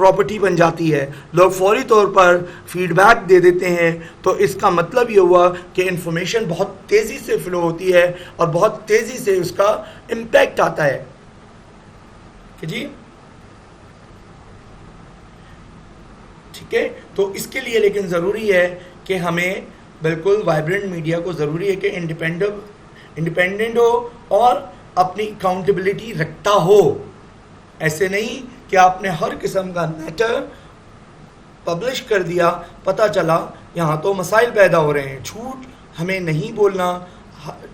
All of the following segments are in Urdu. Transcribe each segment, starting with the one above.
پراپرٹی بن جاتی ہے. لوگ فوری طور پر فیڈ بیک دے دیتے ہیں, تو اس کا مطلب یہ ہوا کہ انفارمیشن بہت تیزی سے فلو ہوتی ہے اور بہت تیزی سے اس کا امپیکٹ آتا ہے. کہ جی ٹھیک ہے, تو اس کے لیے لیکن ضروری ہے کہ ہمیں بالکل وائبرنٹ میڈیا کو ضروری ہے کہ انڈیپینڈنٹ ہو اور اپنی اکاؤنٹیبلٹی رکھتا ہو. ایسے نہیں کہ آپ نے ہر قسم کا میٹر پبلش کر دیا, پتہ چلا یہاں تو مسائل پیدا ہو رہے ہیں. جھوٹ ہمیں نہیں بولنا,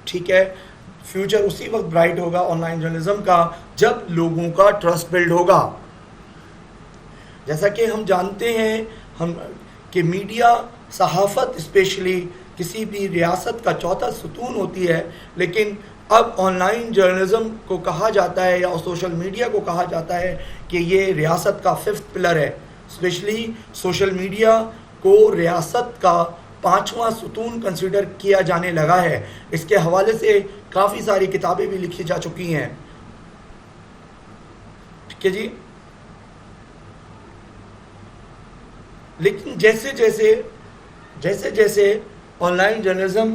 ٹھیک ہے. فیوچر اسی وقت برائٹ ہوگا آن لائن جرنلزم کا جب لوگوں کا ٹرسٹ بلڈ ہوگا. جیسا کہ ہم جانتے ہیں کہ میڈیا, صحافت اسپیشلی کسی بھی ریاست کا چوتھا ستون ہوتی ہے, لیکن اب آن لائن جرنلزم کو کہا جاتا ہے یا سوشل میڈیا کو کہا جاتا ہے کہ یہ ریاست کا 5th پلر ہے. اسپیشلی سوشل میڈیا کو ریاست کا 5واں ستون کنسیڈر کیا جانے لگا ہے. اس کے حوالے سے کافی ساری کتابیں بھی لکھی جا چکی ہیں. ٹھیک ہے جی. لیکن جیسے جیسے آن لائن جرنلزم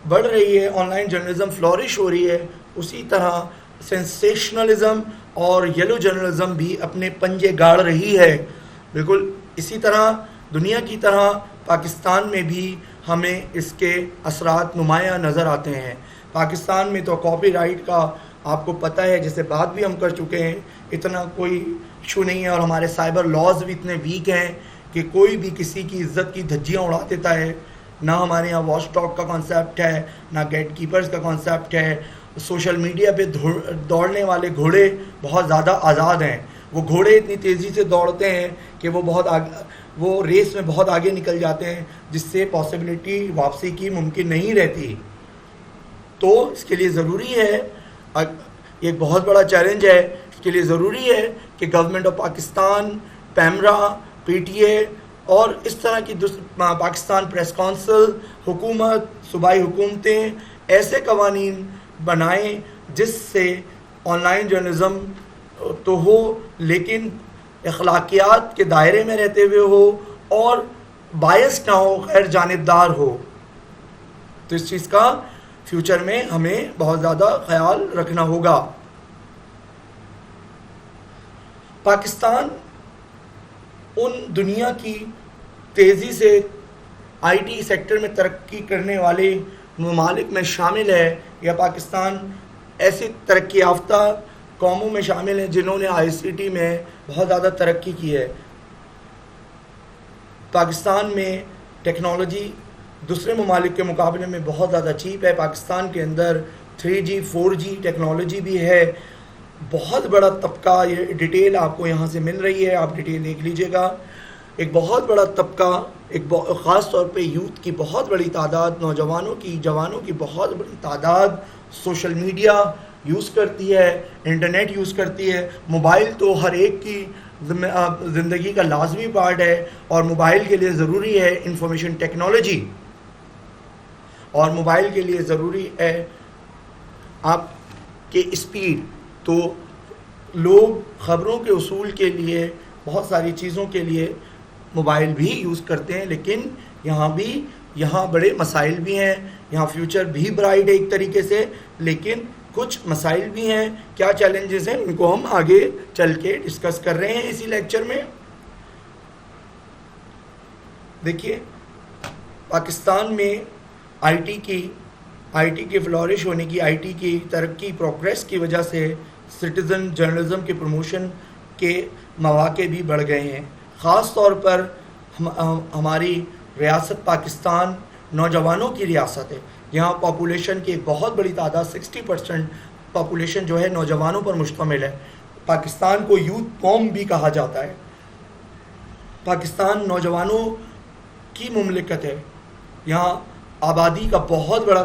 بڑھ رہی ہے, آن لائن جرنلزم فلورش ہو رہی ہے, اسی طرح سینسیشنلزم اور یلو جرنلزم بھی اپنے پنجے گاڑ رہی ہے. بالکل اسی طرح دنیا کی طرح پاکستان میں بھی ہمیں اس کے اثرات نمایاں نظر آتے ہیں. پاکستان میں تو کاپی رائٹ کا آپ کو پتہ ہے, جیسے بات بھی ہم کر چکے ہیں, اتنا کوئی ایشو نہیں ہے, اور ہمارے سائبر لاز بھی اتنے ویک ہیں کہ کوئی بھی کسی کی عزت کی دھجیاں اڑا دیتا ہے. نہ ہمارے یہاں واچ ڈاگ کا کانسیپٹ ہے, نہ گیٹ کیپرز کا کانسیپٹ ہے. سوشل میڈیا پہ دوڑنے والے گھوڑے بہت زیادہ آزاد ہیں. وہ گھوڑے اتنی تیزی سے دوڑتے ہیں کہ وہ ریس میں بہت آگے نکل جاتے ہیں, جس سے پاسبلٹی واپسی کی ممکن نہیں رہتی. تو اس کے لیے ضروری ہے, ایک بہت بڑا چیلنج ہے, اس کے لیے ضروری ہے کہ government of Pakistan, PEMRA, P T A اور اس طرح کی پاکستان پریس کونسل, حکومت, صوبائی حکومتیں ایسے قوانین بنائیں جس سے آن لائن جرنلزم تو ہو لیکن اخلاقیات کے دائرے میں رہتے ہوئے ہو اور بائس نہ ہو, غیر جانبدار ہو. تو اس چیز کا فیوچر میں ہمیں بہت زیادہ خیال رکھنا ہوگا. پاکستان ان دنیا کی تیزی سے آئی ٹی سیکٹر میں ترقی کرنے والے ممالک میں شامل ہے, یا پاکستان ایسی ترقی یافتہ قوموں میں شامل ہیں جنہوں نے آئی سی ٹی میں بہت زیادہ ترقی کی ہے. پاکستان میں ٹیکنالوجی دوسرے ممالک کے مقابلے میں بہت زیادہ چیپ ہے. پاکستان کے اندر 3G 4G ٹیکنالوجی بھی ہے. بہت بڑا طبقہ, یہ ڈیٹیل آپ کو یہاں سے مل رہی ہے, آپ ڈیٹیل دیکھ لیجئے گا. ایک بہت بڑا طبقہ, خاص طور پہ یوتھ کی بہت بڑی تعداد, جوانوں کی بہت بڑی تعداد سوشل میڈیا یوز کرتی ہے, انٹرنیٹ یوز کرتی ہے. موبائل تو ہر ایک کی زندگی کا لازمی پارٹ ہے, اور موبائل کے لیے ضروری ہے انفارمیشن ٹیکنالوجی, اور موبائل کے لیے ضروری ہے آپ کے اسپیڈ. تو لوگ خبروں کے حصول کے لیے, بہت ساری چیزوں کے لیے موبائل بھی یوز کرتے ہیں, لیکن یہاں بڑے مسائل بھی ہیں. یہاں فیوچر بھی برائٹ ہے ایک طریقے سے, لیکن کچھ مسائل بھی ہیں. کیا چیلنجز ہیں ان کو ہم آگے چل کے ڈسکس کر رہے ہیں اسی لیکچر میں. دیکھیے, پاکستان میں آئی ٹی کے فلورش ہونے کی, آئی ٹی کی ترقی, پروگریس کی وجہ سے سٹیزن جرنلزم کے پروموشن کے مواقع بھی بڑھ گئے ہیں. خاص طور پر ہماری ریاست پاکستان نوجوانوں کی ریاست ہے. یہاں پاپولیشن کی ایک بہت بڑی تعداد, 60% پاپولیشن جو ہے نوجوانوں پر مشتمل ہے. پاکستان کو یوتھ قوم بھی کہا جاتا ہے. پاکستان نوجوانوں کی مملکت ہے. یہاں آبادی کا بہت بڑا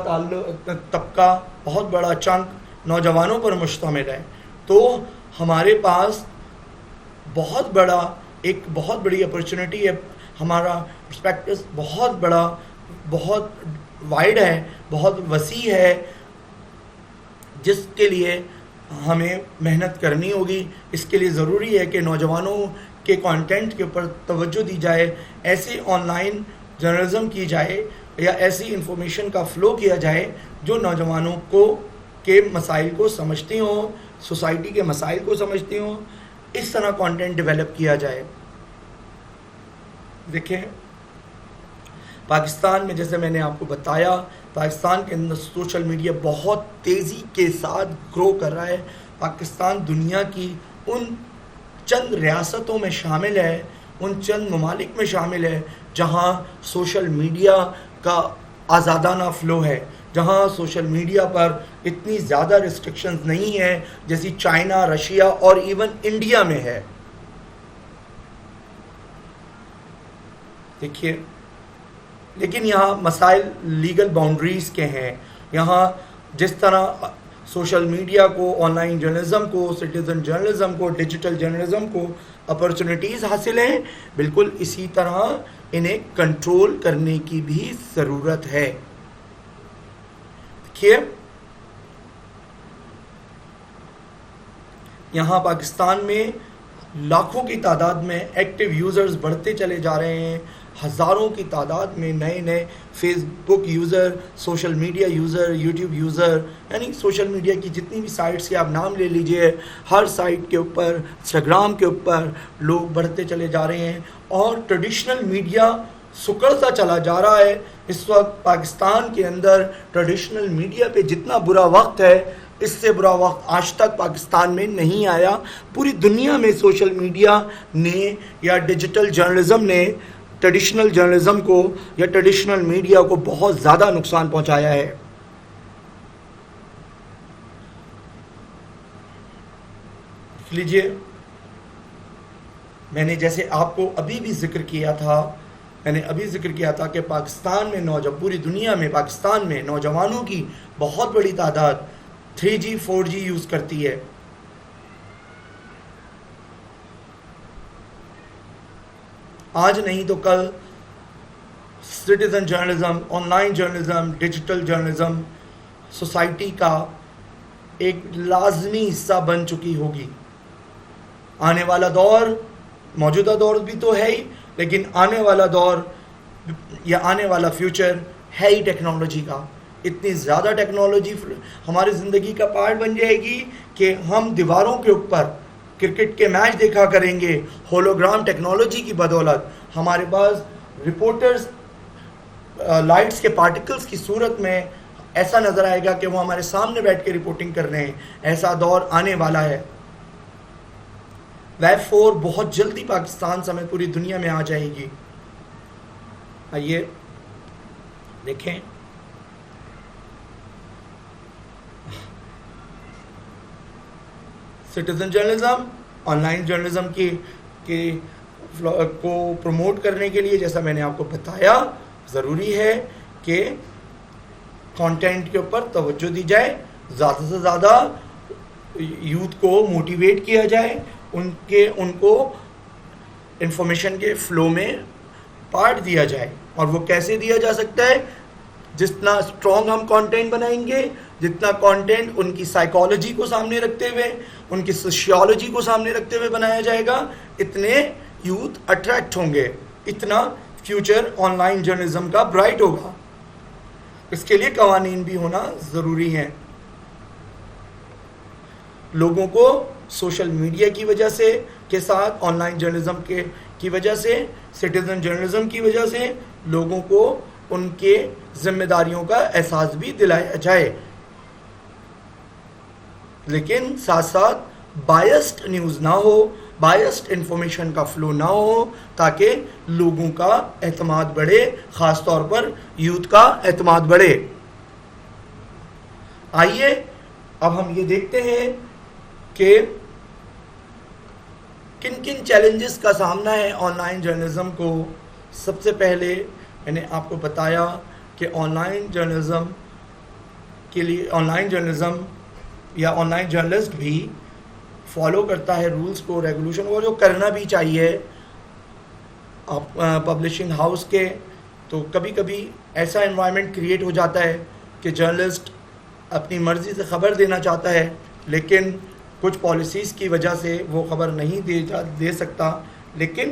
طبقہ, بہت بڑا چنک نوجوانوں پر مشتمل ہے. تو ہمارے پاس بہت بڑی اپرچونٹی ہے. ہمارا پرسپیکٹو بہت وائڈ ہے, بہت وسیع ہے, جس کے لیے ہمیں محنت کرنی ہوگی. اس کے لیے ضروری ہے کہ نوجوانوں کے کانٹینٹ کے اوپر توجہ دی جائے, ایسی آن لائن جرنلزم کی جائے یا ایسی انفارمیشن کا فلو کیا جائے جو نوجوانوں کو کے مسائل کو سمجھتی ہوں, سوسائٹی کے مسائل کو سمجھتی ہوں. اس طرح کانٹینٹ ڈیولپ کیا جائے. دیکھیں پاکستان میں جیسے میں نے آپ کو بتایا, پاکستان کے اندر سوشل میڈیا بہت تیزی کے ساتھ گرو کر رہا ہے. پاکستان دنیا کی ان چند ریاستوں میں شامل ہے, ان چند ممالک میں شامل ہے جہاں سوشل میڈیا کا آزادانہ فلو ہے, جہاں سوشل میڈیا پر اتنی زیادہ ریسٹرکشنز نہیں ہیں جیسی چائنا, رشیا اور ایون انڈیا میں ہے. دیکھیے لیکن یہاں مسائل لیگل باؤنڈریز کے ہیں. یہاں جس طرح سوشل میڈیا کو, آن لائن جرنلزم کو, سٹیزن جرنلزم کو, ڈیجیٹل جرنلزم کو اپرچونٹیز حاصل ہیں, بالکل اسی طرح انہیں کنٹرول کرنے کی بھی ضرورت ہے. دیکھیے یہاں پاکستان میں لاکھوں کی تعداد میں ایکٹیو یوزرز بڑھتے چلے جا رہے ہیں. ہزاروں کی تعداد میں نئے نئے Facebook user, social media user, YouTube user, یعنی سوشل میڈیا کی جتنی بھی سائٹس کے آپ نام لے لیجئے, ہر سائٹ کے اوپر, انسٹاگرام کے اوپر لوگ بڑھتے چلے جا رہے ہیں اور ٹریڈیشنل میڈیا سکڑتا چلا جا رہا ہے. اس وقت پاکستان کے اندر ٹریڈیشنل میڈیا پہ جتنا برا وقت ہے, اس سے برا وقت آج تک پاکستان میں نہیں آیا. پوری دنیا میں سوشل میڈیا نے یا ڈیجیٹل جرنلزم نے ٹریڈیشنل جرنلزم کو یا ٹریڈیشنل میڈیا کو بہت زیادہ نقصان پہنچایا ہے. دیکھ لیجئے میں نے جیسے آپ کو ابھی بھی ذکر کیا تھا کہ پاکستان میں پوری دنیا میں پاکستان میں نوجوانوں کی بہت بڑی تعداد 3G 4G یوز کرتی ہے. آج نہیں تو کل citizen journalism, on line journalism, digital journalism society کا ایک لازمی حصہ بن چکی ہوگی. آنے والا دور, موجودہ دور بھی تو ہے ہی, لیکن آنے والا دور یا آنے والا فیوچر ہے ہی ٹیکنالوجی کا. اتنی زیادہ ٹیکنالوجی ہماری زندگی کا پارٹ بن جائے گی کہ ہم دیواروں کے اوپر کرکٹ کے میچ دیکھا کریں گے. ہولوگرام ٹیکنالوجی کی بدولت ہمارے پاس رپورٹرز لائٹس کے پارٹیکلز کی صورت میں ایسا نظر آئے گا کہ وہ ہمارے سامنے بیٹھ کے رپورٹنگ کر رہے ہیں. ایسا دور آنے والا ہے. ویب 4 بہت جلدی پاکستان سمیت پوری دنیا میں آ جائے گی. آئیے دیکھیں citizen journalism, on line journalism کو پروموٹ کرنے کے لیے جیسا میں نے آپ کو بتایا ضروری ہے کہ کانٹینٹ کے اوپر توجہ دی جائے, زیادہ سے زیادہ یوتھ کو موٹیویٹ کیا جائے, ان کو انفارمیشن کے فلو میں پارٹ دیا جائے. اور وہ کیسے دیا جا سکتا ہے؟ جتنا اسٹرانگ ہم کانٹینٹ بنائیں گے, جتنا کانٹینٹ ان کی سائیکالوجی کو سامنے رکھتے ہوئے, ان کی سوشیالوجی کو سامنے رکھتے ہوئے بنایا جائے گا, اتنے یوتھ اٹریکٹ ہوں گے, اتنا فیوچر آن لائن جرنلزم کا برائٹ ہوگا. اس کے لیے قوانین بھی ہونا ضروری ہیں. لوگوں کو سوشل میڈیا کی وجہ سے کے ساتھ, آن لائن جرنلزم کی وجہ سے, سٹیزن جرنلزم کی وجہ سے لوگوں کو ان کے ذمہ داریوں کا احساس بھی دلایا جائے, لیکن ساتھ ساتھ بائسڈ نیوز نہ ہو, بائسڈ انفارمیشن کا فلو نہ ہو, تاکہ لوگوں کا اعتماد بڑھے, خاص طور پر یوتھ کا اعتماد بڑھے. آئیے اب ہم یہ دیکھتے ہیں کہ کن کن چیلنجز کا سامنا ہے آن لائن جرنلزم کو. سب سے پہلے میں نے آپ کو بتایا کہ آن لائن جرنلزم کے لیے, آن لائن جرنلزم یا آن لائن جرنلسٹ بھی فالو کرتا ہے رولز کو, ریگولیشن کو, جو کرنا بھی چاہیے. آپ پبلشنگ ہاؤس کے تو کبھی کبھی ایسا انوائرمنٹ کریٹ ہو جاتا ہے کہ جرنلسٹ اپنی مرضی سے خبر دینا چاہتا ہے, لیکن کچھ پالیسیز کی وجہ سے وہ خبر نہیں دے سکتا، لیکن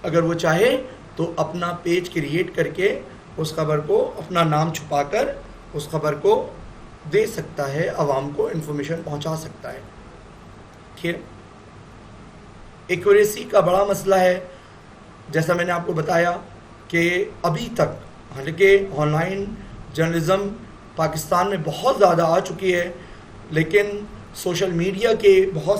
اگر وہ چاہے تو اپنا پیج کریٹ کر کے اس خبر کو اپنا نام چھپا کر اس خبر کو دے سکتا ہے، عوام کو انفارمیشن پہنچا سکتا ہے. ٹھیک ہے. ایکوریسی کا بڑا مسئلہ ہے، جیسا میں نے آپ کو بتایا کہ ابھی تک حالانکہ آن لائن جرنلزم پاکستان میں بہت زیادہ آ چکی ہے، لیکن سوشل میڈیا کے بہت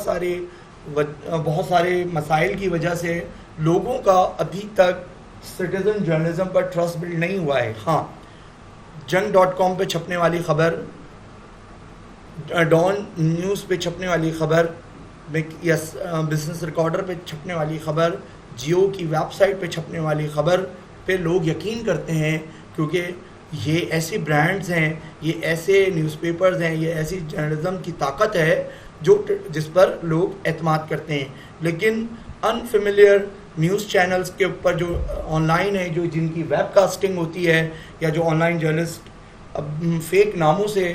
سارے مسائل کی وجہ سے لوگوں کا ابھی تک سٹیزن جرنلزم پر ٹرسٹ بلڈ نہیں ہوا ہے. ہاں، junk.com پہ چھپنے والی خبر، ڈان نیوز پہ چھپنے والی خبر یا بزنس ریکارڈر پہ چھپنے والی خبر، جیو کی ویب سائٹ پہ چھپنے والی خبر پہ لوگ یقین کرتے ہیں، کیونکہ یہ ایسے برانڈز ہیں، یہ ایسے نیوز پیپرز ہیں، یہ ایسی جرنلزم کی طاقت ہے جس پر لوگ اعتماد کرتے ہیں. لیکن انفیملیئر نیوز چینلز کے اوپر جو آن لائن ہے، جن کی ویب کاسٹنگ ہوتی ہے، یا جو آن لائن جرنلسٹ فیک ناموں سے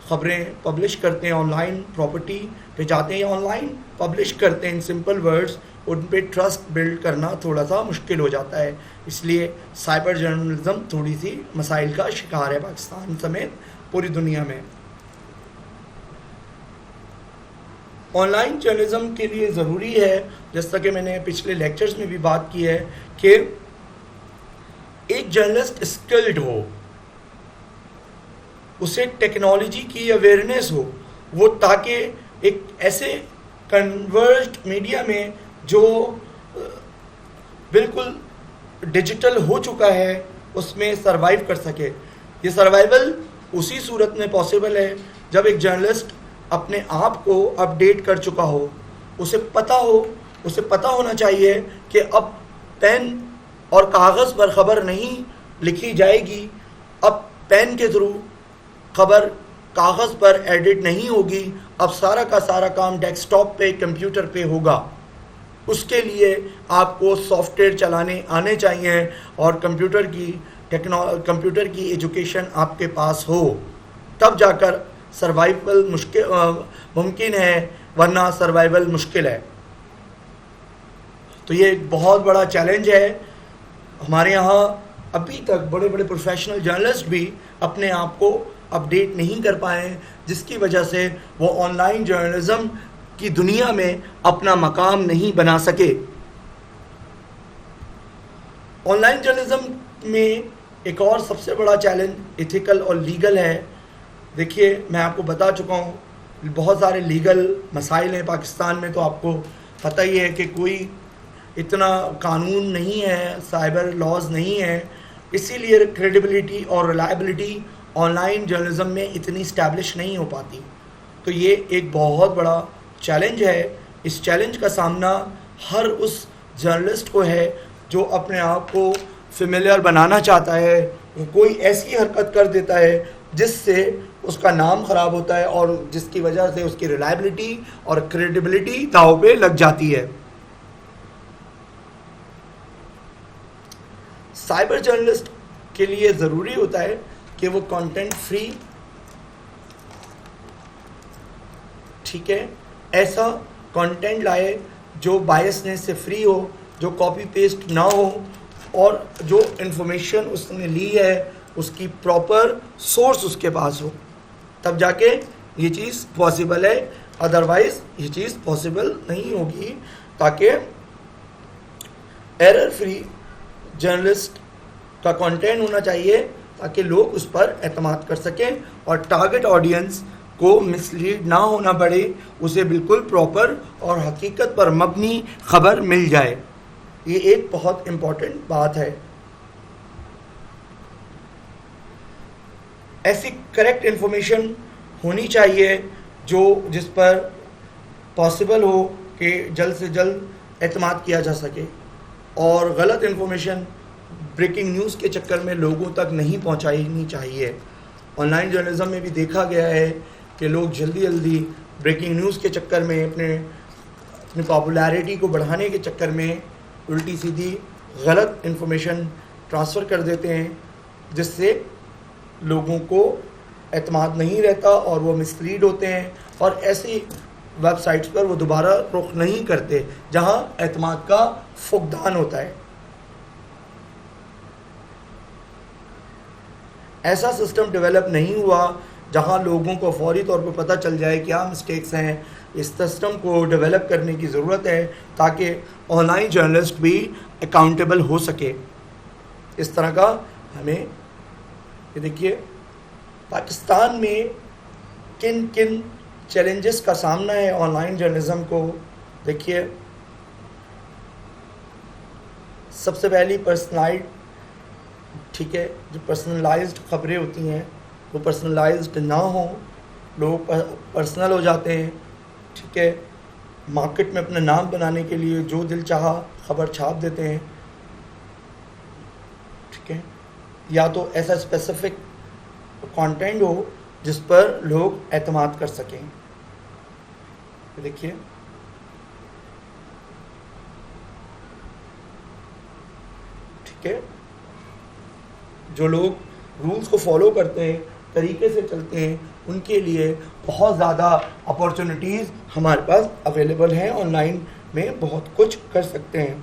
خبریں پبلش کرتے ہیں، آن لائن پراپرٹی پہ جاتے ہیں یا آن لائن پبلش کرتے ہیں ان سمپل ورڈز، ان پہ ٹرسٹ بلڈ کرنا تھوڑا سا مشکل ہو جاتا ہے. اس لیے سائبر جرنلزم تھوڑی سی مسائل کا شکار ہے پاکستان سمیت پوری دنیا میں. آن لائن جرنلزم کے لیے ضروری ہے، جیسا کہ میں نے پچھلے لیکچرز میں بھی بات کی ہے، کہ ایک جرنلسٹ اسکلڈ ہو، اسے ٹیکنالوجی کی اویئرنیس ہو، وہ تاکہ ایک ایسے کنورجڈ میڈیا میں جو بالکل ڈیجیٹل ہو چکا ہے اس میں سروائیو کر سکے. یہ سروائیول اسی صورت میں پاسبل ہے جب ایک جرنلسٹ اپنے آپ کو اپڈیٹ کر چکا ہو، اسے پتہ ہونا چاہیے کہ اب پین اور کاغذ پر خبر نہیں لکھی جائے گی، اب پین کے تھرو خبر کاغذ پر ایڈٹ نہیں ہوگی، اب سارا کا سارا کام ڈیسک ٹاپ پہ کمپیوٹر پہ ہوگا. اس کے لیے آپ کو سافٹ ویئر چلانے آنے چاہیے اور کمپیوٹر کی ایجوکیشن آپ کے پاس ہو، تب جا کر سروائیول ممکن ہے، ورنہ سروائیول مشکل ہے. تو یہ ایک بہت بڑا چیلنج ہے. ہمارے یہاں ابھی تک بڑے بڑے پروفیشنل جرنلسٹ بھی اپنے آپ کو اپڈیٹ نہیں کر پائے، جس کی وجہ سے وہ آن لائن جرنلزم کی دنیا میں اپنا مقام نہیں بنا سکے. آن لائن جرنلزم میں ایک اور سب سے بڑا چیلنج ایتھیکل اور لیگل ہے. دیکھیے، میں آپ کو بتا چکا ہوں بہت سارے لیگل مسائل ہیں پاکستان میں، تو آپ کو پتہ ہی ہے کہ کوئی اتنا قانون نہیں ہے، سائبر لاز نہیں ہے، اسی لیے کریڈیبلٹی اور ریلائبلٹی آن لائن جرنلزم میں اتنی اسٹیبلش نہیں ہو پاتی. تو یہ ایک بہت بڑا چیلنج ہے. اس چیلنج کا سامنا ہر اس جرنلسٹ کو ہے جو اپنے آپ کو فیملیئر بنانا چاہتا ہے. وہ کوئی ایسی حرکت کر دیتا ہے جس سے اس کا نام خراب ہوتا ہے اور جس کی وجہ سے اس کی ریلائبلٹی اور کریڈیبلٹی داؤ پہ لگ جاتی ہے. سائبر جرنلسٹ کے لیے ضروری ہوتا ہے کہ وہ کنٹینٹ فری، ٹھیک ہے، ایسا کنٹینٹ لائے جو بائسنس سے فری ہو، جو کاپی پیسٹ نہ ہو، اور جو انفارمیشن اس نے لی ہے اس کی پراپر سورس اس کے پاس ہو، تب جا کے یہ چیز پاسبل ہے. ادروائز یہ چیز پاسبل نہیں ہوگی. تاکہ ایرر فری جرنلسٹ کا کنٹینٹ ہونا چاہیے تاکہ لوگ اس پر اعتماد کر سکیں اور ٹارگٹ آڈینس کو مسلیڈ نہ ہونا پڑے، اسے بالکل پراپر اور حقیقت پر مبنی خبر مل جائے. یہ ایک بہت امپورٹنٹ بات ہے. ایسی کریکٹ انفارمیشن ہونی چاہیے جس پر پاسبل ہو کہ جلد سے جلد اعتماد کیا جا سکے، اور غلط انفارمیشن بریکنگ نیوز کے چکر میں لوگوں تک نہیں پہنچانی چاہیے. آن لائن جرنلزم میں بھی دیکھا گیا ہے کہ لوگ جلدی بریکنگ نیوز کے چکر میں اپنی پاپولیرٹی کو بڑھانے کے چکر میں الٹی سیدھی غلط انفارمیشن ٹرانسفر کر دیتے ہیں، جس سے لوگوں کو اعتماد نہیں رہتا اور وہ مسلیڈ ہوتے ہیں، اور ایسی ویب سائٹس پر وہ دوبارہ رخ نہیں کرتے جہاں اعتماد کا فقدان ہوتا ہے۔ ایسا سسٹم ڈیولپ نہیں ہوا جہاں لوگوں کو فوری طور پہ پتہ چل جائے کیا مسٹیکس ہیں۔ اس سسٹم کو ڈیولپ کرنے کی ضرورت ہے تاکہ آن لائن جرنلسٹ بھی اکاؤنٹیبل ہو سکے۔ اس طرح کا ہمیں یہ دیکھیے پاکستان میں کن کن چیلنجز کا سامنا ہے آن لائن جرنلزم کو۔ دیکھیے سب سے پہلی ٹھیک ہے، جو پرسنلائزڈ خبریں ہوتی ہیں وہ پرسنلائزڈ نہ ہوں، لوگ پرسنل ہو جاتے ہیں، ٹھیک ہے، مارکیٹ میں اپنا نام بنانے کے لیے جو دل چاہا خبر چھاپ دیتے ہیں، ٹھیک ہے، یا تو ایسا اسپیسیفک کانٹینٹ ہو جس پر لوگ اعتماد کر سکیں۔ دیکھیے ٹھیک ہے، جو لوگ رولز کو فالو کرتے ہیں، طریقے سے چلتے ہیں، ان کے لیے بہت زیادہ اپارچونیٹیز ہمارے پاس اویلیبل ہیں، آن لائن میں بہت کچھ کر سکتے ہیں۔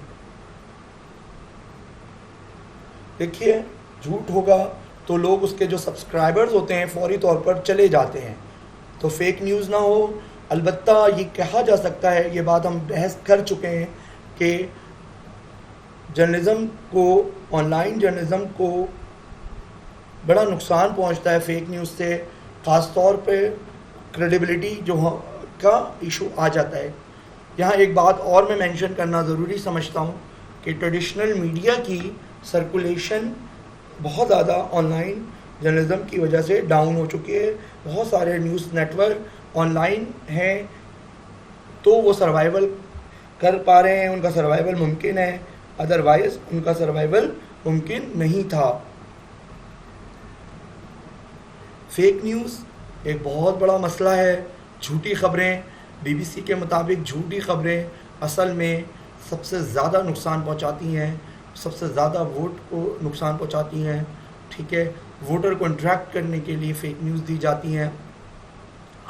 دیکھیے جھوٹ ہوگا تو لوگ اس کے جو سبسکرائبرز ہوتے ہیں فوری طور پر چلے جاتے ہیں، تو فیک نیوز نہ ہو۔ البتہ یہ کہا جا سکتا ہے، یہ بات ہم بحث کر چکے ہیں کہ جرنلزم کو، آن لائن جرنلزم کو بڑا نقصان پہنچتا ہے فیک نیوز سے، خاص طور پہ کریڈیبلٹی جو کا ایشو آ جاتا ہے۔ یہاں ایک بات اور میں مینشن کرنا ضروری سمجھتا ہوں کہ ٹریڈیشنل میڈیا کی سرکولیشن بہت زیادہ آن لائن جرنلزم کی وجہ سے ڈاؤن ہو چکی ہے۔ بہت سارے news network online ہیں تو وہ سروائیول کر پا رہے ہیں، ان کا سروائیول ممکن ہے، ادروائز ان کا سروائیول ممکن نہیں تھا۔ فیک نیوز ایک بہت بڑا مسئلہ ہے۔ جھوٹی خبریں، بی سی کے مطابق جھوٹی خبریں اصل میں سب سے زیادہ نقصان پہنچاتی ہیں، سب سے زیادہ ووٹ کو نقصان پہنچاتی ہیں، ٹھیک ہے، ووٹر کو انٹریکٹ کرنے کے لیے فیک نیوز دی جاتی ہیں۔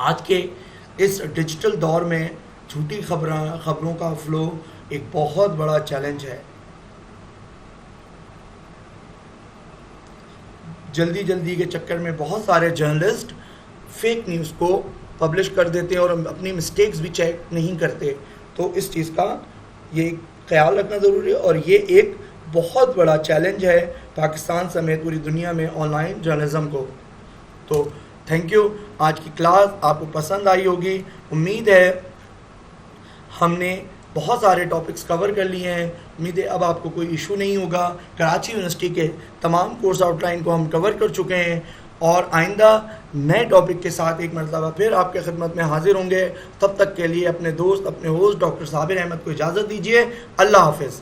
آج کے اس ڈیجیٹل دور میں جھوٹی خبروں کا فلو ایک بہت بڑا چیلنج ہے۔ جلدی کے چکر میں بہت سارے جرنلسٹ فیک نیوز کو پبلش کر دیتے ہیں اور اپنی مسٹیکس بھی چیک نہیں کرتے، تو اس چیز کا یہ خیال رکھنا ضروری ہے، اور یہ ایک بہت بڑا چیلنج ہے پاکستان سمیت پوری دنیا میں آن لائن جرنلزم کو۔ تو تھینک یو، آج کی کلاس آپ کو پسند آئی ہوگی، امید ہے ہم نے بہت سارے ٹاپکس کور کر لیے ہیں، امید ہے اب آپ کو کوئی ایشو نہیں ہوگا۔ کراچی یونیورسٹی کے تمام کورس آؤٹ لائن کو ہم کور کر چکے ہیں، اور آئندہ نئے ٹاپک کے ساتھ ایک مرتبہ پھر آپ کے خدمت میں حاضر ہوں گے۔ تب تک کے لیے اپنے دوست، اپنے ہوسٹ ڈاکٹر صابر احمد کو اجازت دیجیے۔ اللہ حافظ۔